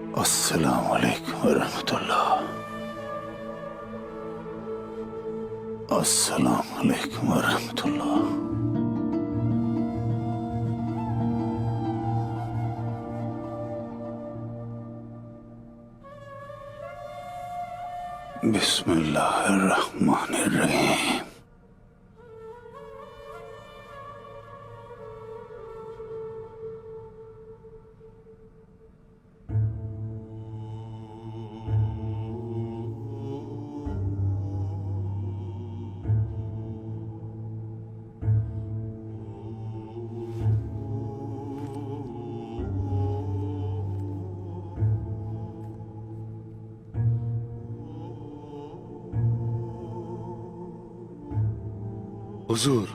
अस्सलाम वालेकुम वरहमतुल्लाह। अस्सलाम वालेकुम वरहमतुल्लाह। बिस्मिल्लाहिर्रहमानिर्रहीम। हुजूर,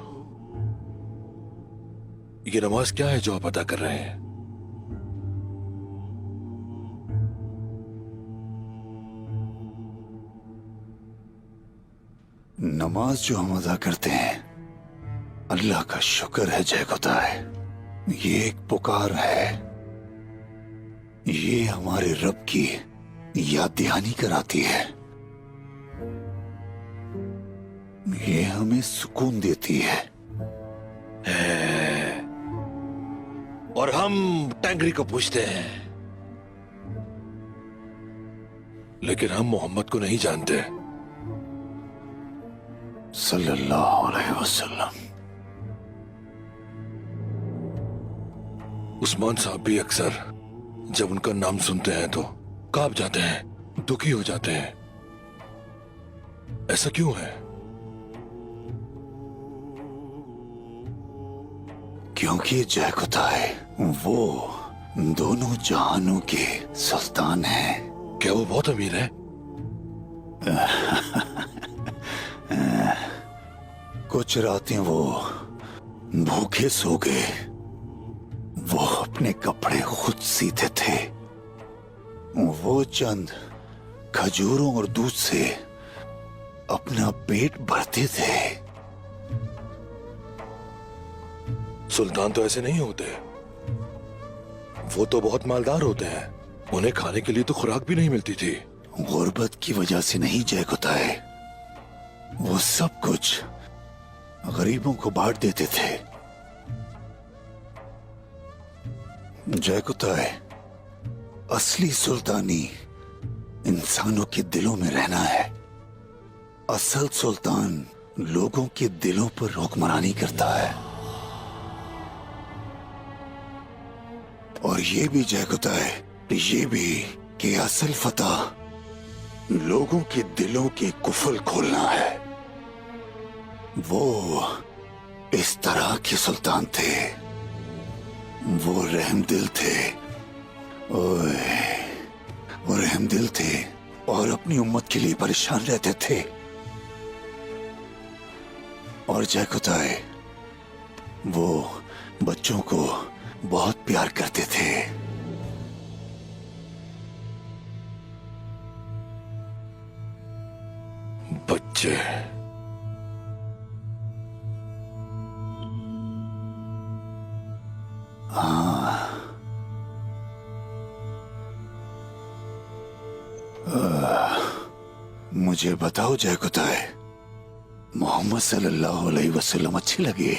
ये नमाज क्या है जो आप अदा कर रहे हैं? नमाज जो हम अदा करते हैं, अल्लाह का शुक्र है जय खुदा है। ये एक पुकार है, ये हमारे रब की याद दहानी कराती है, ये हमें सुकून देती है। और हम टैंगरी को पूछते हैं, लेकिन हम मोहम्मद को नहीं जानते सल्लल्लाहु अलैहि वसल्लम। उस्मान साहब भी अक्सर जब उनका नाम सुनते हैं तो कांप जाते हैं, दुखी हो जाते हैं। ऐसा क्यों है? क्योंकि जय खुदा है, वो दोनों जहानों के सुल्तान हैं। क्या वो बहुत अमीर है? कुछ रातें वो भूखे सो गए। वो अपने कपड़े खुद सीते थे। वो चंद खजूरों और दूध से अपना पेट भरते थे। सुल्तान तो ऐसे नहीं होते। वो तो बहुत मालदार होते हैं। उन्हें खाने के लिए तो खुराक भी नहीं मिलती थी। गुर्बत की वजह से नहीं जय खुदा है, वो सब कुछ गरीबों को बांट देते थे। जय खुदा है, असली सुल्तानी इंसानों के दिलों में रहना है। असल सुल्तान लोगों के दिलों पर हुक्मरानी करता है। और ये भी जय खुदा है, ये भी कि असल फतह लोगों के दिलों के कुफल खोलना है। वो इस तरह के सुल्तान थे। वो रहमदिल थे। ओए, वो रहमदिल थे और अपनी उम्मत के लिए परेशान रहते थे। और जय खुदा है, वो बच्चों को बहुत प्यार करते थे। बच्चे मुझे बताओ जय खुदा है, मोहम्मद सल्लल्लाहु अलैहि वसल्लम अच्छे लगे?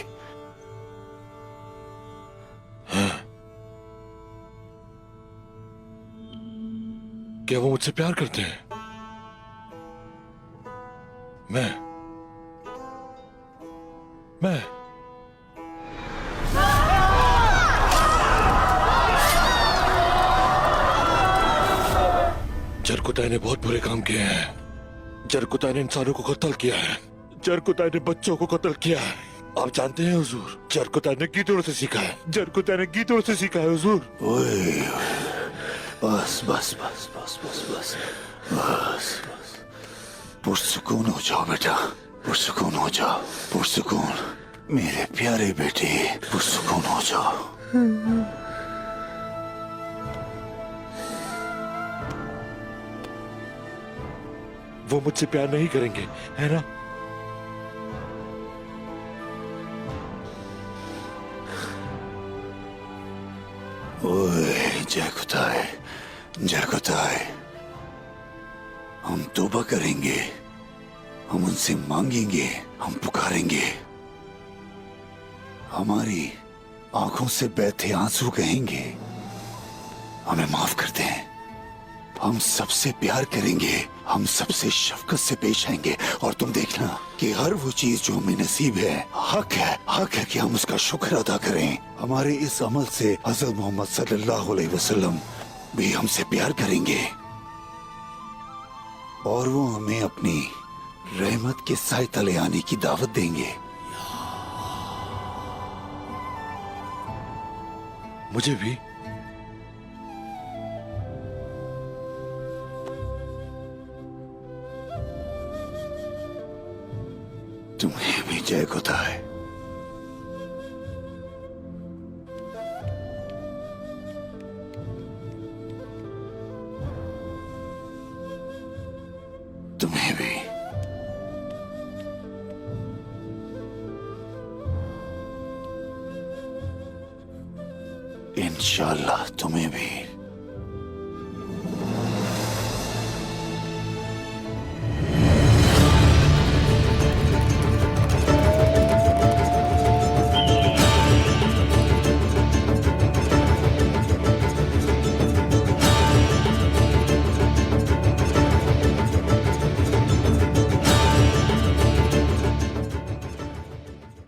क्या वो मुझसे प्यार करते हैं? मैं जरकुताई ने बहुत बुरे काम किए हैं। जरकुताई ने इंसानों को कत्ल किया है। जरकुताई ने बच्चों को कत्ल किया है। आप जानते हैं हुजूर, जरकुताई ने गीदड़ों से सीखा है। जरकुताई ने गीदड़ों से सीखा है हुजूर। ओए, बस बस बस बस बस बस बस बस, पुरसुकून हो जाओ बेटा, पुरसुकून हो जाओ, पुरसुकून मेरे प्यारे बेटे, पुरसुकून हो जाओ। वो मुझसे प्यार नहीं करेंगे, है ना? ओए जय खुदा है, जय खुदाए, हम तौबा करेंगे, हम उनसे मांगेंगे, हम पुकारेंगे। हमारी आंखों से बहते आंसू कहेंगे, हमें माफ कर दें। हम सबसे प्यार करेंगे, हम सबसे शफकत से पेश आएंगे। और तुम देखना कि हर वो चीज जो हमें नसीब है, हक है कि हम उसका शुक्र अदा करें। हमारे इस अमल से हज़रत मोहम्मद सल्लल्लाहु अलैहि वसल्लम भी हमसे प्यार करेंगे और वो हमें अपनी रहमत के साए तले आने की दावत देंगे। मुझे भी। तुम्हें भी जय खुदाए। तुम्हें भी। इंशाअल्लाह तुम्हें भी।